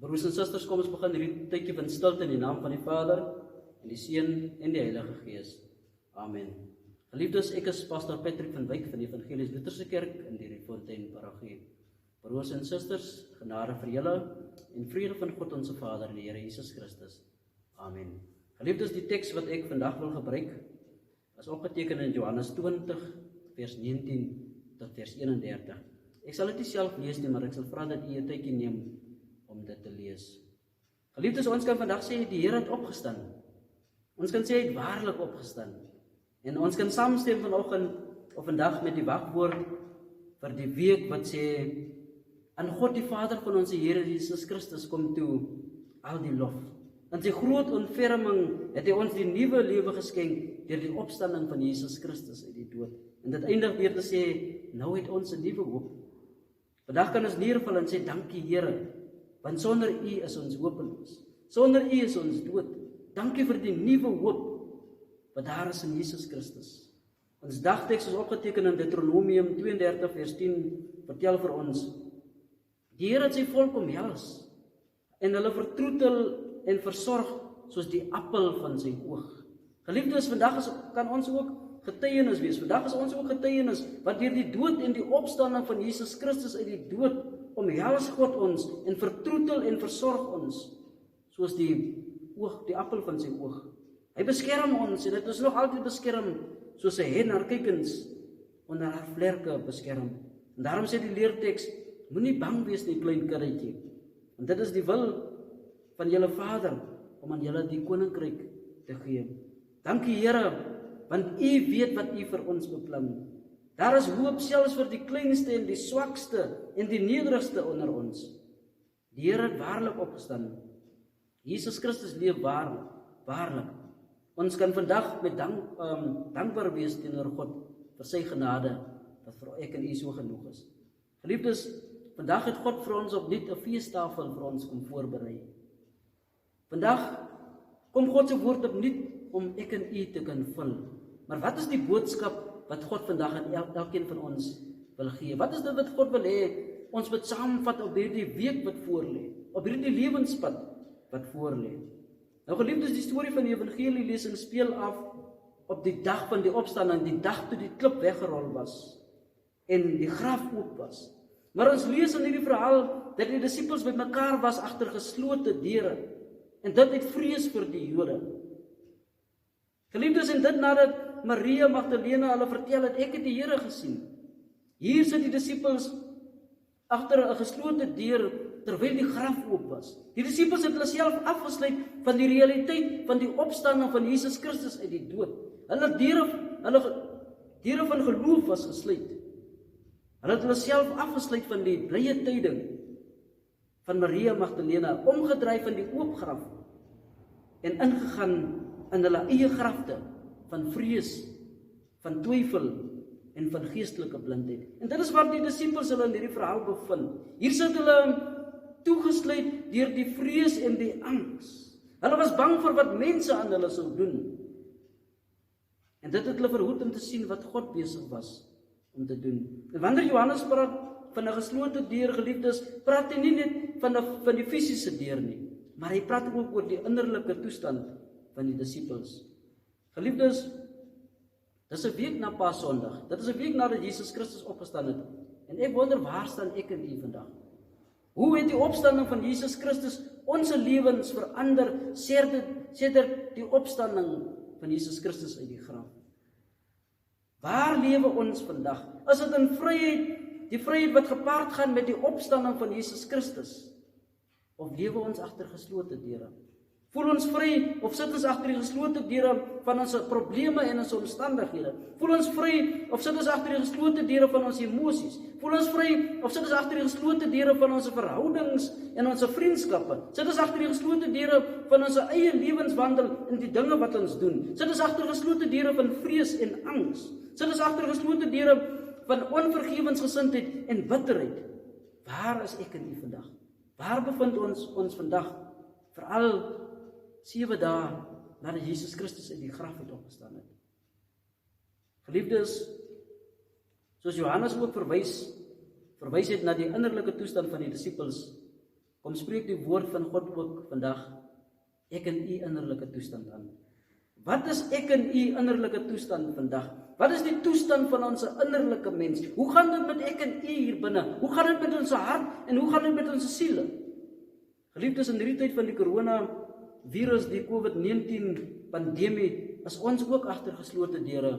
Broers en susters, kom ons begin hierdie tydjie van stilte in die naam van die Vader, en die Seun en die Heilige Gees. Amen. Geliefdes, ek is Pastor Patrick van Wyk van die Evangelies Lutherse Kerk in die Rietfontein Parochie. Broers en susters, genade vir julle en vrede van God ons Vader en die Here Jesus Christus. Amen. Geliefdes, die teks wat ek vandag wil gebruik, is opgeteken in Johannes 20, vers 19 tot vers 31. Ek sal dit nie self lees nie, maar ek sal vra dat u 'n tydjie neem om dit te lees. Geliefdes, ons kan vandag sê die Here het opgestaan. Ons kan sê hy het waarlik opgestaan. En ons kan saamstem vanoggend of vandag met die wagwoord vir die week wat sê aan God die Vader van ons Here Jesus Christus kom toe al die lof. In sy groot ontferming het hy ons die nuwe lewe geskenk deur die opstanding van Jesus Christus uit die dood. En dit eindig weer te sê, nou het ons 'n nuwe hoop. Vandag kan ons neerval en sê, dankie Here, want sonder U is ons hopeloos. Sonder U is ons dood. Dankie vir die nuwe hoop wat daar is in Jesus Christus. Ons dagteks is opgeteken in Deuteronomium 32 vers 10, vertel vir ons, die Here het sy volk omhels en hulle vertroetel en versorg soos die appel van sy oog. Geliefdes, vandag kan ons ook getuienis wees. Vandag is ons ook getuienis, want deur die dood en die opstanding van Jesus Christus uit die dood, omhels God ons en vertroetel en versorg ons, soos die appel van sy oog. Hy beskerm ons en dit is nog altyd beskerm, soos 'n hen haar kykens onder haar vlerke beskerm. En daarom sê die leerteks, moenie bang wees nie, klein karretjie, want dit is die wil van julle Vader, om aan julle die koninkryk te gee. Dankie Here, want U weet wat U vir ons beplan. Daar is hoop selfs vir die kleinste en die swakste en die nederigste onder ons. Die Here het waarlik opgestaan. Jesus Christus leef waarlik. Ons kan vandag met dankbaar wees teenoor God vir sy genade, wat vir ek en u so genoeg is. Geliefdes, vandag het God vir ons opnuut 'n feestafel vir ons kom voorberei. Vandag kom God se woord opnuut om ek en u te kan vul. Maar wat is die boodskap wat God vandag aan elkeen van ons wil gee? Wat is dit wat God wil hê ons moet saamvat op hierdie week wat voorlê, op hierdie lewenspad wat voorlê? Nou geliefdes, die storie van die evangelielesing speel af op die dag van die opstanding, die dag toe die klip weggerol was en die graf oop was. Maar ons lees in hierdie verhaal dat die disippels bymekaar was agter geslote deure, en dit uit vrees vir die Jode. Geliefdes, en dit nadat Maria Magdalena hulle vertel het, ek het die Here gesien. Hier sit die disippels agter 'n geslote deur terwyl die graf oop was. Die disippels het hulle self afgesluit van die realiteit van die opstanding van Jesus Christus uit die dood. Hulle deure van geloof was gesluit. Hulle het hulle self afgesluit van die blye tyding van Maria Magdalena, omgedraai van die oop graf en ingegaan in hulle eie grafte van vrees, van twyfel en van geestelike blindheid. En dit is waar die disippels hulle in hierdie verhaal bevind. Hier sit hulle toegesluit deur die vrees en die angs. Hulle was bang vir wat mense aan hulle sou doen. En dit het hulle verhoed om te sien wat God besig was om te doen. En wanneer Johannes praat van 'n geslote deur, geliefdes, praat hy nie net van die fisiese deur nie, maar hy praat ook oor die innerlike toestand van die disippels. Geliefdes, dit is 'n week na Paasondag. Dit is 'n week nadat Jesus Christus opgestaan het. En ek wonder, waar staan ek en u vandag? Hoe het die opstanding van Jesus Christus ons lewens verander sedert die opstanding van Jesus Christus uit die graf? Waar lewe ons vandag? Is dit in vryheid, die vryheid wat gepaard gaan met die opstanding van Jesus Christus? Of lewe ons agter geslote deure? Voel ons vry of sit ons agter die geslote deure van ons probleme en ons omstandighede? Voel ons vry of sit ons agter die geslote deure van ons emosies? Voel ons vry of sit ons agter die geslote deure van ons verhoudings en ons vriendskappe? Sit ons agter die geslote deure van ons eie lewenswandel en die dinge wat ons doen? Sit ons agter geslote deure van vrees en angs? Sit ons agter geslote deure van onvergewensgesindheid en bitterheid? Waar is ek en u vandag? Waar bevind ons vandag? Veral 7 dae nadat Jesus Christus uit die graf het opgestaan het. Geliefdes, soos Johannes ook verwys het na die innerlike toestand van die disippels, Kom spreek die woord van God ook vandag ek en u innerlike toestand aan. Wat is ek en u innerlike toestand vandag? Wat is die toestand van ons innerlike mens? Hoe gaan dit met ek en u hier binne? Hoe gaan dit met ons hart en hoe gaan dit met ons siele? Geliefdes, in hierdie tyd van die coronavirus, die COVID-19 pandemie, is ons ook agter geslote deure,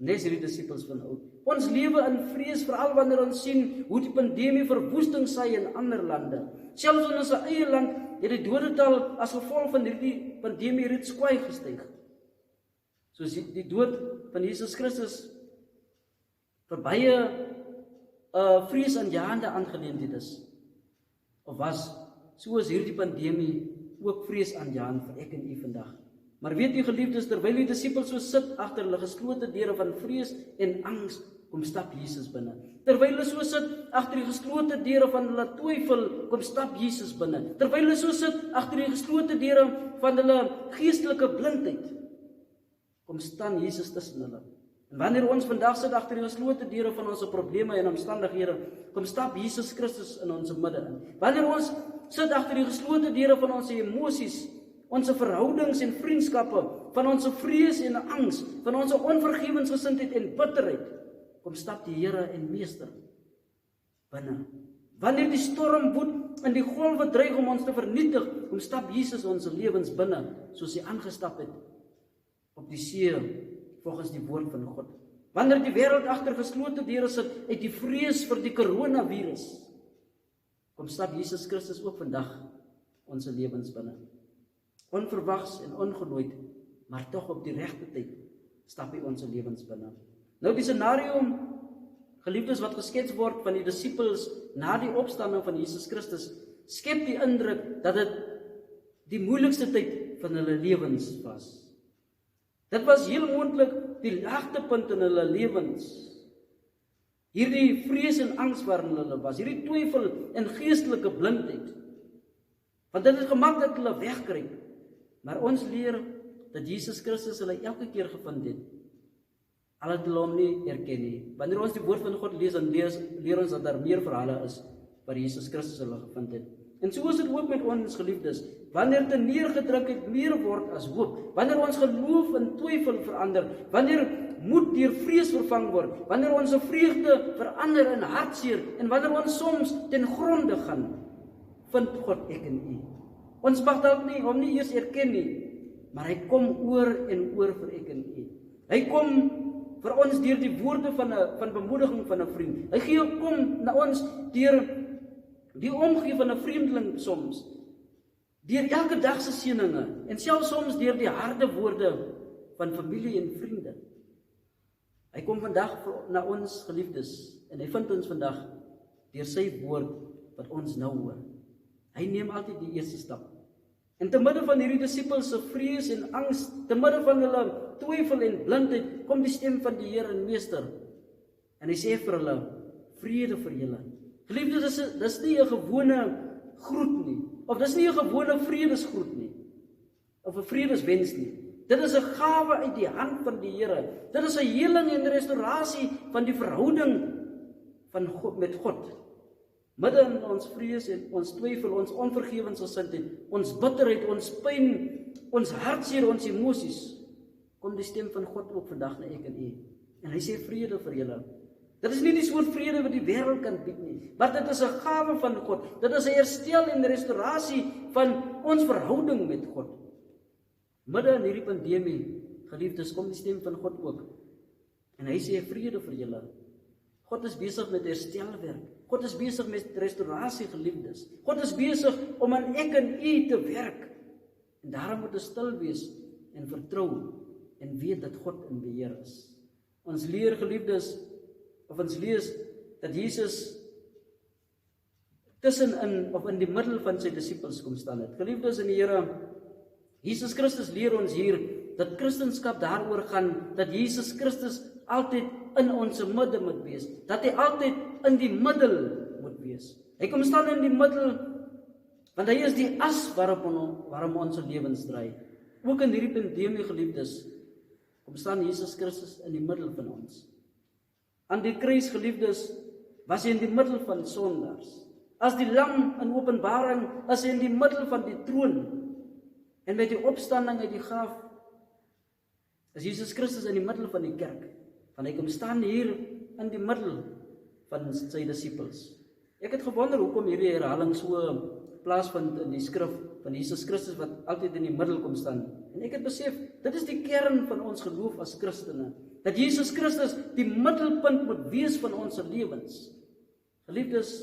nes hierdie disippels van oud. Ons lewe in vrees, veral wanneer ons sien hoe die pandemie verwoesting saai in ander lande. Selfs in ons eie land het die dodetal as gevolg van hierdie pandemie reeds kwaai gestyg. Soos die dood van Jesus Christus vir baie vreesaanjaende aangeleentheid is, of was, so is hierdie pandemie ook vreesaanjaend vir ek en u vandag. Maar weet u geliefdes, terwyl die disippels so sit agter hulle geslote deure van vrees en angs, kom stap Jesus binne. Terwyl hulle so sit agter die geslote deure van hulle twyfel, kom stap Jesus binne. Terwyl hulle so sit agter die geslote deure van hulle geestelike blindheid, kom staan Jesus tussen hulle. En wanneer ons vandag sit agter die geslote deure van ons probleme en omstandighede, kom stap Jesus Christus in ons midde in. Wanneer ons sit agter die geslote deure van ons emosies, ons verhoudings en vriendskappe, van ons vrees en angs, van ons onvergewensgesindheid en bitterheid, kom stap die Here en Meester binne. Wanneer die storm woed en die golwe dreig om ons te vernietig, kom stap Jesus ons lewens binne, soos hy aangestap het op die see, volgens die woord van God. Wanneer die wêreld agter geslote deure sit, uit die vrees vir die coronavirus, kom stap Jesus Christus ook vandag ons lewens binne. Onverwags en ongenooi, maar tog op die regte tyd stap hy ons lewens binne. Nou die scenario, geliefdes, wat geskets word van die disippels na die opstanding van Jesus Christus, skep die indruk dat dit die moeilikste tyd van hulle lewens was. Dit was heel moontlik die laagtepunt in hulle lewens. Hierdie vrees en angs waarin hulle was, hierdie twyfel en geestelike blindheid. Want dit het gemaak dat hulle wegkruip. Maar ons leer dat Jesus Christus hulle elke keer gevind het. Al het hulle hom nie erken nie. Wanneer ons die woord van God lees, dan leer ons dat daar meer verhale is waar Jesus Christus hulle gevind het. En so is dit ook met ons geliefdes. Wanneer te neergedrukheid meer word as hoop, wanneer ons geloof in twyfel verander, wanneer moed deur vrees vervang word, wanneer ons vreugde verander in hartseer en wanneer ons soms ten gronde gaan, vind God ek en u. Ons mag dalk nie hom nie eers erken nie, maar hy kom oor en oor vir ek en u. Hy kom vir ons deur die woorde van bemoediging van 'n vriend. Hy kom na ons deur die omgee van 'n vreemdeling soms, deur elke dag se seëninge en selfs soms deur die harde woorde van familie en vriende. Hy kom vandag na ons geliefdes en hy vind ons vandag deur sy woord wat ons nou hoor. Hy neem altyd die eerste stap. En te midde van hierdie disippels se vrees en angs, te midde van hulle twyfel en blindheid, kom die stem van die Here en Meester. En hy sê vir hulle, vrede vir julle. Geliefdes, dis nie 'n gewone groet nie, of dis nie 'n gewone vredesgroet nie, of 'n vredeswens nie. Dit is 'n gawe uit die hand van die Here. Dit is 'n heling en restaurasie van die verhouding van God met God. Midde in ons vrees en ons twyfel, ons onvergewensgesindheid, ons bitterheid, ons pyn, ons hartseer, ons emosies, kom die stem van God ook vandag na ek en u. En hy sê vrede vir julle. Dit is nie die soort vrede wat die wêreld kan bied nie, maar dit is 'n gawe van God. Dit is 'n herstel en restaurasie van ons verhouding met God. Midde in hierdie pandemie, geliefdes, kom die stem van God ook. En hy sê vrede vir julle. God is besig met herstelwerk. God is besig met restaurasie, geliefdes. God is besig om aan ek en u te werk. En daarom moet ons stil wees en vertrou en weet dat God in beheer is. Ons leer, geliefdes, of ons lees dat Jesus tussenin of in die middel van sy disippels kom staan het. Geliefdes in die Here, Jesus Christus leer ons hier dat Christendom daaroor gaan dat Jesus Christus altyd in ons midde moet wees, dat hy altyd in die middel moet wees. Hy kom staan in die middel, want hy is die as waarom ons lewens draai. Ook in hierdie pandemie, geliefdes, kom staan Jesus Christus in die middel van ons. Aan die kruis, geliefdes, was hy in die middel van sondaars. As die lam in Openbaring, as hy in die middel van die troon, en met die opstanding uit die graf, is Jesus Christus in die middel van die kerk, want hy kom staan hier in die middel van sy disippels. Ek het gewonder hoekom hierdie herhaling so plaasvind in die skrif van Jesus Christus wat altyd in die middel kom staan. En ek het besef, dit is die kern van ons geloof as Christene, dat Jesus Christus die middelpunt moet wees van ons lewens. Geliefdes,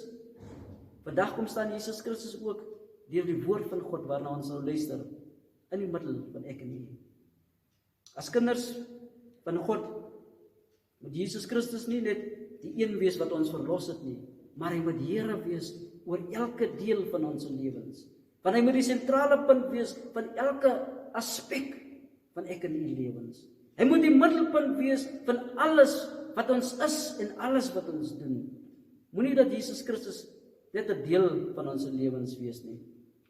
vandag kom staan Jesus Christus ook deur die woord van God waarna ons sal luister, in die middel van ek en u. As kinders van God, moet Jesus Christus nie net die een wees wat ons verlos het nie, maar hy moet Here wees oor elke deel van ons lewens. Want hy moet die sentrale punt wees van elke aspek van ek en u lewens. Hy moet die middelpunt wees van alles wat ons is en alles wat ons doen. Moenie dat Jesus Christus net 'n deel van ons lewens wees nie,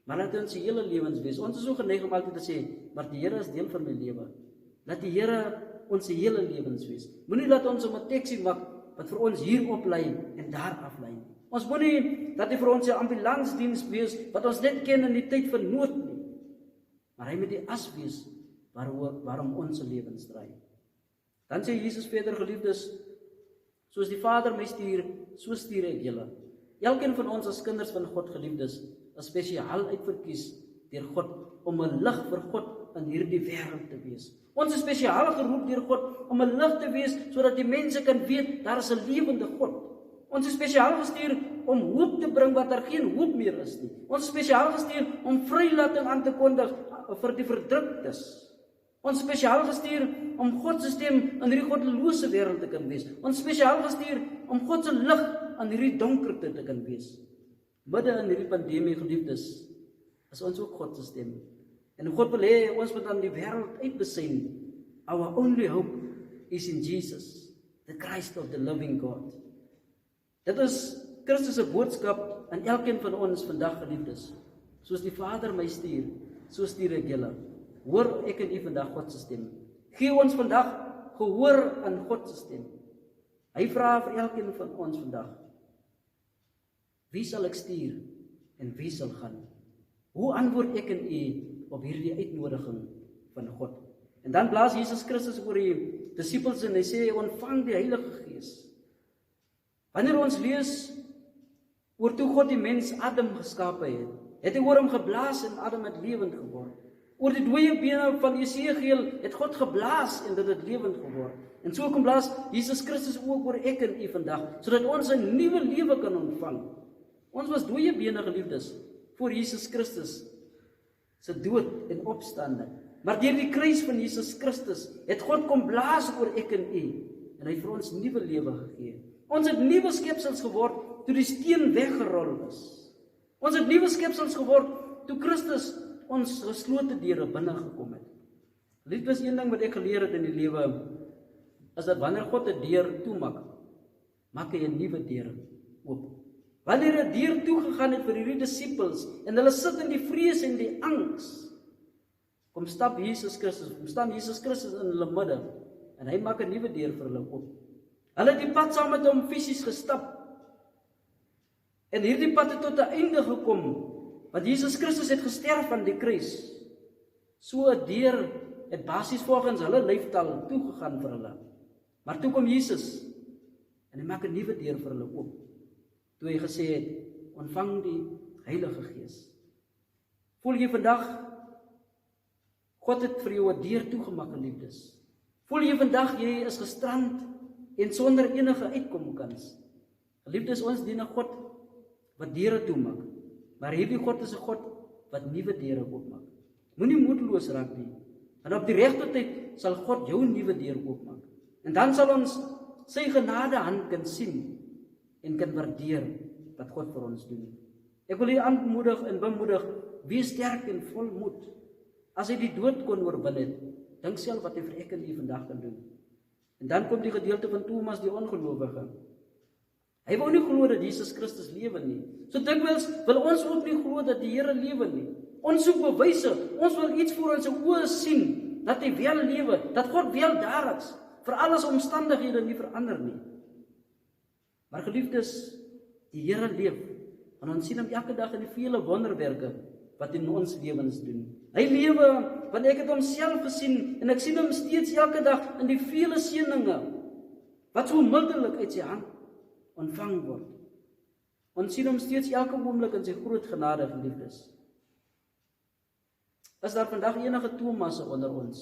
maar laat hy ons hele lewens wees. Ons is so geneig om altyd te sê, maar die Here is deel van my lewe. Laat die Here ons hele lewens wees. Moenie laat ons 'n taxi maak wat vir ons hier oplei en daar aflei. Ons moenie dat hy vir ons 'n ambulansdiens wees wat ons net ken in die tyd van nood nie. Maar hy moet die as wees waarom ons lewens draai. Dan sê Jesus verder, geliefdes, soos die Vader my stuur, so stuur ek julle. Elkeen van ons as kinders van God, geliefdes, is spesiaal uitverkies deur God om 'n lig vir God in hierdie wêreld te wees. Ons is spesiaal geroep deur God om 'n lig te wees sodat die mense kan weet daar is 'n lewende God. Ons is spesiaal gestuur om hoop te bring wat daar geen hoop meer is nie. Ons is spesiaal gestuur om vrylating aan te kondig vir die verdruktes. Ons is spesiaal gestuur om God se stem in hierdie goddelose wêreld te kan wees. Ons is spesiaal gestuur om God se lig in hierdie donkerte te kan wees. Midde in hierdie pandemie, geliefdes, is ons ook God se stem. En God wil hê ons moet aan die wêreld uitbesyn. Our only hope is in Jesus, the Christ of the living God. Dit is Christus se boodskap aan elkeen van ons vandag, geliefdes. Soos die Vader my stuur, so stuur ek julle. Hoor ek en u vandag God se stem. Gee ons vandag gehoor aan God se stem. Hy vra vir elkeen van ons vandag, wie sal ek stuur en wie sal gaan? Hoe antwoord ek en u op hierdie uitnodiging van God? En dan blaas Jesus Christus oor die disippels en hy sê, ontvang die Heilige Gees. Wanneer ons lees oor toe God die mens Adam geskape het hy oor hom geblaas en Adam het lewend geword. Oor die dooie bene van Jesegiel het God geblaas en dit het lewend geword. En so kom blaas Jesus Christus ook oor ek en u vandag, sodat ons 'n nuwe lewe kan ontvang. Ons was dooie bene, geliefdes, voor Jesus Christus se dood en opstanding. Maar deur die kruis van Jesus Christus het God kom blaas oor ek en u en hy vir ons nuwe lewe gegee. Ons het nuwe skepsels geword toe die steen weggerol is. Ons het nuwe skepsels geword toe Christus ons geslote deure binne gekom het. Dit was een ding wat ek geleer het in die lewe, is dat wanneer God 'n deur toemaak, maak hy 'n nuwe deur oop. Wanneer 'n deur toegegaan het vir hierdie disippels en hulle sit in die vrees en die angs, kom staan Jesus Christus in hulle midde en hy maak 'n nuwe deur vir hulle oop. Hulle het die pad saam met hom fisies gestap. En hierdie pad het tot 'n einde gekom, want Jesus Christus het gesterf aan die kruis. So 'n deur het basies volgens hulle leefstyl toegegaan vir hulle. Maar toe kom Jesus en hy maak 'n nuwe deur vir hulle oop. Toe hy gesê het, ontvang die Heilige Gees. Voel jy vandag, God het vir jou 'n deur toegemaak, geliefdes. Voel jy vandag, jy is gestrand en sonder enige uitkomkans. Geliefdes, ons dien 'n God wat deure toemaak, maar hierdie God is 'n God wat nuwe deure oopmaak. Moenie moedeloos raak nie, want op die regte tyd sal God jou nuwe deur oopmaak. En dan sal ons sy genade hand kan sien en kan waardeer wat God vir ons doen. Ek wil u aanmoedig en bemoedig, wees sterk en vol moed. As hy die dood kon oorwin het, dink self wat hy vir ek en u vandag kan doen. En dan kom die gedeelte van Thomas die ongelowige. Hy wou nie glo dat Jesus Christus lewe nie. So dikwels wil ons ook nie glo dat die Here lewe nie. Ons soek bewyse, ons wil iets voor ons oë sien, dat hy wel lewe, dat God wel daar is, vir alles omstandighede nie verander nie. Maar geliefdes, die Here leef, En ons sien hom elke dag in die vele wonderwerke wat in ons lewens doen. Hy lewe, want ek het homself gesien en ek sien hom steeds elke dag in die vele seëninge wat so onmiddellik uit sy hand ontvang word. Ons sien hom steeds elke oomblik in sy groot genade, geliefdes. Is daar vandag enige Thomasse onder ons?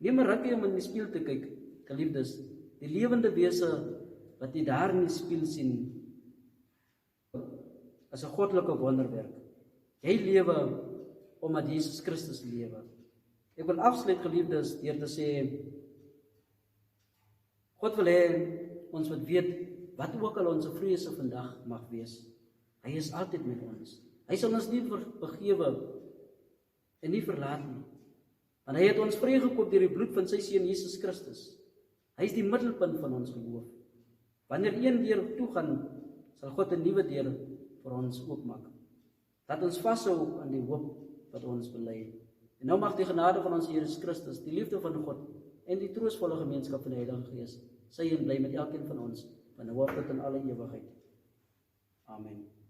Neem 'n rukkie om in die spieël te kyk, geliefdes. Die lewende wese wat jy daar in die spieël sien, is 'n goddelike wonderwerk. Jy lewe omdat Jesus Christus lewe. Ek wil afsluit, geliefdes, deur te sê, God wil hê ons moet weet, wat ook al ons vrese vandag mag wees, hy is altyd met ons. Hy sal ons nie vergewe en nie verlaat nie. Want hy het ons vrygekoop deur die bloed van sy seun Jesus Christus. Hy is die middelpunt van ons geloof. Wanneer een deur toegaan, sal God 'n nuwe deur vir ons oopmaak. Laat ons vashou aan die hoop wat ons bely. En nou mag die genade van ons Here Jesus Christus, die liefde van God en die troostvolle gemeenskap van die Heilige Gees, sy en bly met elkeen van ons van nou af tot in alle ewigheid. Amen.